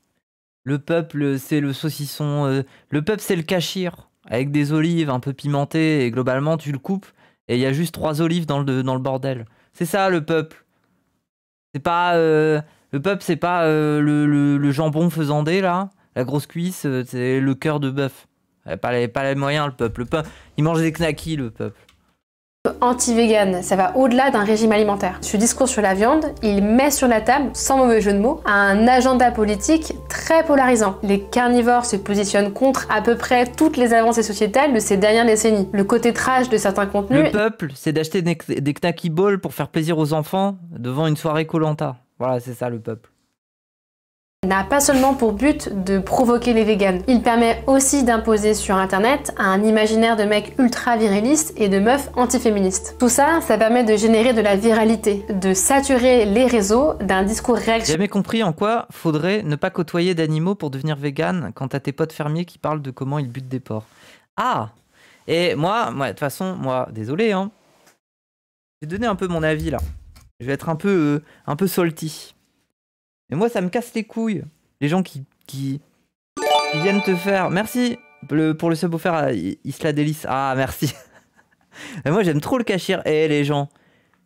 le peuple c'est le saucisson, le peuple c'est le kachir avec des olives un peu pimentées et globalement tu le coupes et il y a juste 3 olives dans le bordel. C'est ça le peuple. C'est pas le peuple c'est pas le jambon faisandé là, la grosse cuisse, c'est le cœur de bœuf. Pas les moyens, le peuple. Il mange des knackis, le peuple. Anti-vegan, ça va au-delà d'un régime alimentaire. Ce discours sur la viande, il met sur la table, sans mauvais jeu de mots, un agenda politique très polarisant. Les carnivores se positionnent contre à peu près toutes les avancées sociétales de ces dernières décennies. Le côté trash de certains contenus... Le peuple, c'est d'acheter des knacky balls pour faire plaisir aux enfants devant une soirée Koh-Lanta. Voilà, c'est ça le peuple. N'a pas seulement pour but de provoquer les véganes. Il permet aussi d'imposer sur internet un imaginaire de mecs ultra virilistes et de meufs antiféministes. Tout ça, ça permet de générer de la viralité, de saturer les réseaux d'un discours réactionnaire. J'ai jamais compris en quoi faudrait ne pas côtoyer d'animaux pour devenir vegan quand t'as tes potes fermiers qui parlent de comment ils butent des porcs. Ah! Et moi, de toute façon, désolé, hein. J'ai donné un peu mon avis là. Je vais être un peu salty. Mais moi, ça me casse les couilles. Les gens qui viennent te faire... Merci pour le sub offert à Isla Délice. Ah, merci. Mais moi, j'aime trop le kachir. Eh, les gens.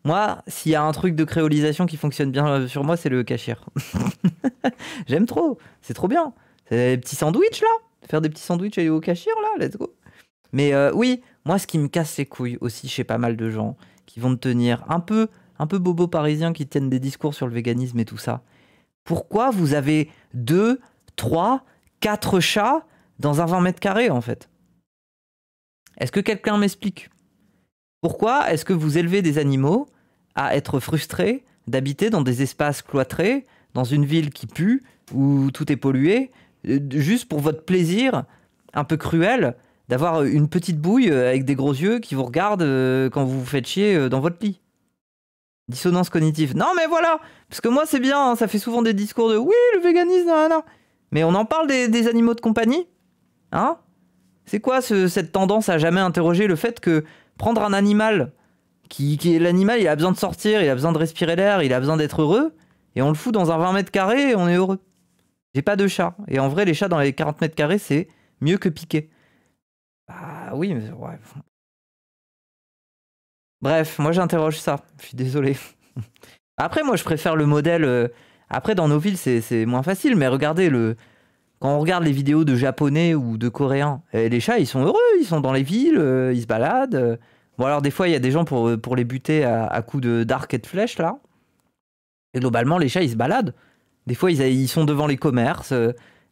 Moi, s'il y a un truc de créolisation qui fonctionne bien sur moi, c'est le kachir. J'aime trop. C'est trop bien. C'est des petits sandwichs, là. Faire des petits sandwichs au kachir, là. Let's go. Mais oui, moi, ce qui me casse les couilles aussi chez pas mal de gens qui vont te tenir un peu bobo parisien, qui tiennent des discours sur le véganisme et tout ça. Pourquoi vous avez 2, 3, 4 chats dans un 20 mètres carrés, en fait? Est-ce que quelqu'un m'explique? Pourquoi est-ce que vous élevez des animaux à être frustrés d'habiter dans des espaces cloîtrés, dans une ville qui pue, où tout est pollué, juste pour votre plaisir un peu cruel d'avoir une petite bouille avec des gros yeux qui vous regardent quand vous vous faites chier dans votre lit? Dissonance cognitive. Non mais voilà, parce que moi c'est bien, hein, ça fait souvent des discours de oui le véganisme, non. Mais on en parle des animaux de compagnie? Hein? C'est quoi cette tendance à jamais interroger le fait que prendre un animal, l'animal il a besoin de sortir, il a besoin de respirer l'air, il a besoin d'être heureux, et on le fout dans un 20 mètres carrés et on est heureux. J'ai pas de chat. Et en vrai, les chats dans les 40 mètres carrés, c'est mieux que piquer. Bah oui, mais ouais. Bref, moi j'interroge ça. Je suis désolé. Après, moi je préfère le modèle... Après, dans nos villes, c'est moins facile, mais regardez, quand on regarde les vidéos de Japonais ou de Coréens, les chats, ils sont heureux, ils sont dans les villes, ils se baladent. Bon, alors des fois, il y a des gens pour les buter à coups d'arc et de flèches, là. Et globalement, les chats, ils se baladent. Des fois, ils sont devant les commerces.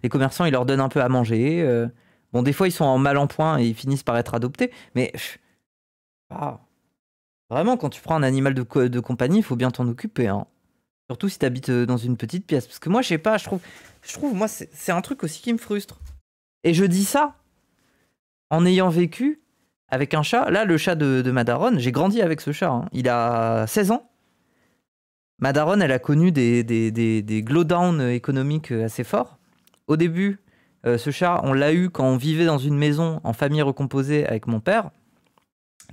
Les commerçants, ils leur donnent un peu à manger. Bon, des fois, ils sont en mal en point et ils finissent par être adoptés. Mais vraiment, quand tu prends un animal de compagnie, il faut bien t'en occuper, hein. Surtout si tu habites dans une petite pièce. Parce que moi, je sais pas, je trouve moi, c'est un truc aussi qui me frustre. Et je dis ça en ayant vécu avec un chat. Là, le chat de ma daronne, j'ai grandi avec ce chat. Hein. Il a 16 ans. Ma daronne, elle a connu des glow-down économiques assez forts. Au début, ce chat, on l'a eu quand on vivait dans une maison en famille recomposée avec mon père.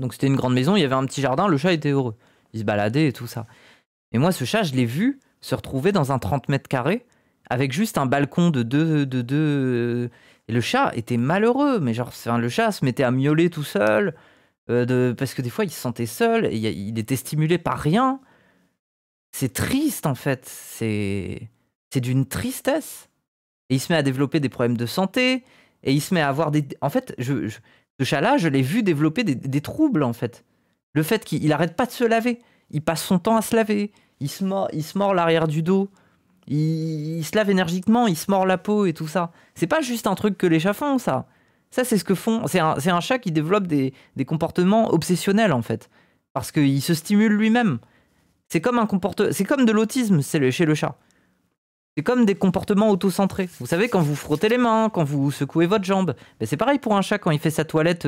Donc c'était une grande maison, il y avait un petit jardin, le chat était heureux. Il se baladait et tout ça. Et moi, ce chat, je l'ai vu se retrouver dans un 30 mètres carrés avec juste un balcon de deux. Et le chat était malheureux, mais genre, le chat se mettait à miauler tout seul, parce que des fois, il se sentait seul, et il était stimulé par rien. C'est triste, en fait. C'est d'une tristesse. Et il se met à développer des problèmes de santé, et il se met à avoir des... En fait, ce chat-là, je l'ai vu développer des troubles, en fait. Le fait qu'il n'arrête pas de se laver. Il passe son temps à se laver. Il se mord l'arrière du dos. Il se lave énergiquement, il se mord la peau et tout ça. C'est pas juste un truc que les chats font, ça. Ça, c'est ce que font... C'est un chat qui développe des comportements obsessionnels, en fait. Parce qu'il se stimule lui-même. C'est comme de l'autisme chez le chat. C'est comme des comportements auto-centrés. Vous savez, quand vous frottez les mains, quand vous secouez votre jambe, ben c'est pareil pour un chat quand il fait sa toilette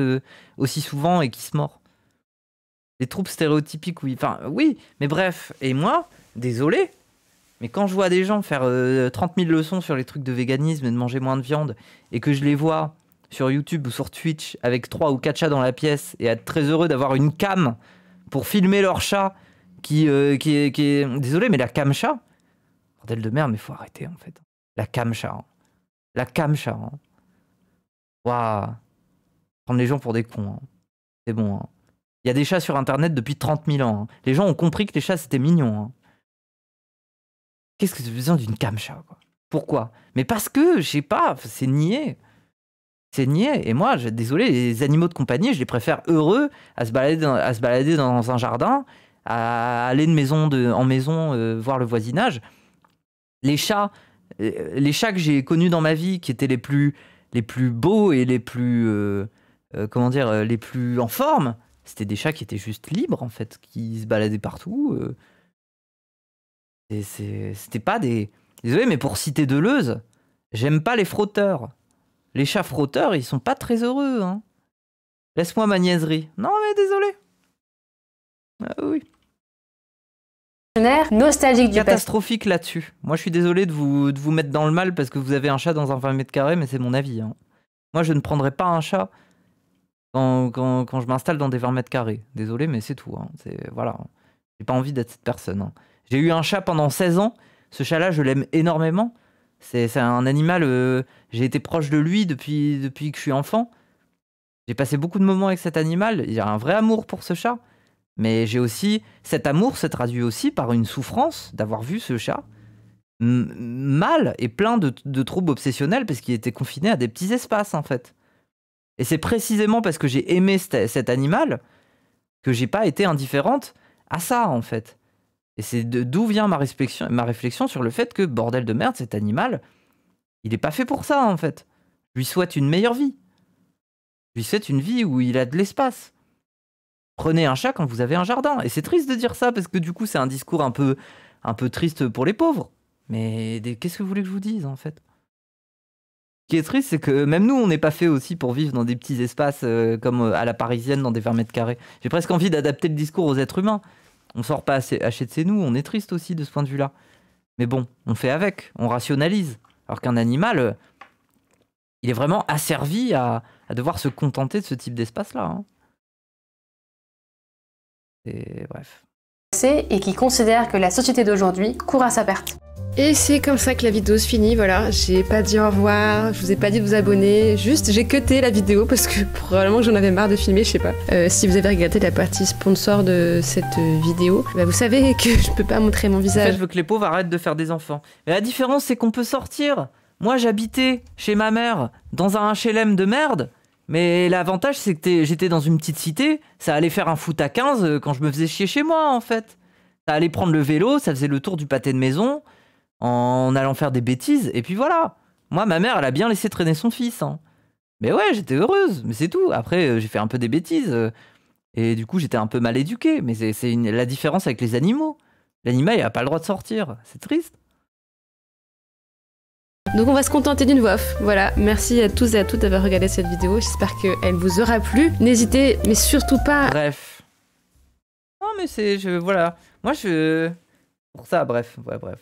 aussi souvent et qu'il se mord. Des troubles stéréotypiques, oui. Enfin, oui, mais bref. Et moi, désolé, mais quand je vois des gens faire 30 000 leçons sur les trucs de véganisme et de manger moins de viande, et que je les vois sur YouTube ou sur Twitch avec 3 ou 4 chats dans la pièce et être très heureux d'avoir une cam pour filmer leur chat qui est... Désolé, mais la cam chat, bordel de merde, mais faut arrêter en fait. La cam chat. Hein. La cam chat. Hein. Waouh. Prendre les gens pour des cons. Hein. C'est bon. Hein. Il y a des chats sur internet depuis 30 000 ans. Hein. Les gens ont compris que les chats c'était mignon. Hein. Qu'est-ce que tu as besoin d'une cam chat quoi? Pourquoi? Mais parce que, je sais pas, c'est niais. C'est niais. Et moi, désolé, les animaux de compagnie, je les préfère heureux à se balader dans un jardin, à aller de maison en maison voir le voisinage. Les chats que j'ai connus dans ma vie, qui étaient les plus beaux et les plus les plus en forme, c'était des chats qui étaient juste libres en fait, qui se baladaient partout. C'était pas des... Désolé, mais pour citer Deleuze, j'aime pas les frotteurs. Les chats frotteurs, ils sont pas très heureux. Hein. Laisse-moi ma niaiserie. Non mais désolé. Ah oui. Nostalgique du catastrophique là-dessus. Moi, je suis désolé de vous mettre dans le mal parce que vous avez un chat dans un 20 mètres carrés, mais c'est mon avis. Hein. Moi, je ne prendrais pas un chat quand je m'installe dans des 20 mètres carrés. Désolé, mais c'est tout. Hein. Voilà. J'ai pas envie d'être cette personne. Hein. J'ai eu un chat pendant 16 ans. Ce chat-là, je l'aime énormément. C'est un animal... j'ai été proche de lui depuis que je suis enfant. J'ai passé beaucoup de moments avec cet animal. Il y a un vrai amour pour ce chat. Mais j'ai aussi... Cet amour se traduit aussi par une souffrance d'avoir vu ce chat mal et plein de troubles obsessionnels parce qu'il était confiné à des petits espaces, en fait. Et c'est précisément parce que j'ai aimé cet animal que j'ai pas été indifférente à ça, en fait. Et c'est d'où vient ma réflexion sur le fait que, bordel de merde, cet animal, il est pas fait pour ça, en fait. Je lui souhaite une meilleure vie. Je lui souhaite une vie où il a de l'espace. Prenez un chat quand vous avez un jardin. Et c'est triste de dire ça, parce que du coup, c'est un discours un peu triste pour les pauvres. Mais qu'est-ce que vous voulez que je vous dise, en fait? Ce qui est triste, c'est que même nous, on n'est pas fait aussi pour vivre dans des petits espaces comme à la parisienne, dans des 20 mètres carrés. J'ai presque envie d'adapter le discours aux êtres humains. On sort pas à chez de nous, on est triste aussi de ce point de vue-là. Mais bon, on fait avec, on rationalise. Alors qu'un animal, il est vraiment asservi à devoir se contenter de ce type d'espace-là. Hein. Et bref. Et qui considère que la société d'aujourd'hui court à sa perte. Et c'est comme ça que la vidéo se finit, voilà. J'ai pas dit au revoir, je vous ai pas dit de vous abonner, juste j'ai cuté la vidéo parce que probablement que j'en avais marre de filmer, je sais pas. Si vous avez regardé la partie sponsor de cette vidéo, bah vous savez que je peux pas montrer mon visage. En fait, je veux que les pauvres arrêtent de faire des enfants. Et la différence, c'est qu'on peut sortir. Moi, j'habitais chez ma mère dans un HLM de merde. Mais l'avantage, c'est que j'étais dans une petite cité, ça allait faire un foot à 15 quand je me faisais chier chez moi, en fait. Ça allait prendre le vélo, ça faisait le tour du pâté de maison, en allant faire des bêtises, et puis voilà. Moi, ma mère, elle a bien laissé traîner son fils. Hein. Mais ouais, j'étais heureuse, mais c'est tout. Après, j'ai fait un peu des bêtises, et du coup, j'étais un peu mal éduqué. Mais c'est la différence avec les animaux. L'animal, il n'a pas le droit de sortir. C'est triste. Donc on va se contenter d'une voix off. Voilà, merci à tous et à toutes d'avoir regardé cette vidéo. J'espère qu'elle vous aura plu. N'hésitez, mais surtout pas... Bref. Non mais c'est... Voilà. Moi je... Pour ça, bref. Ouais, bref.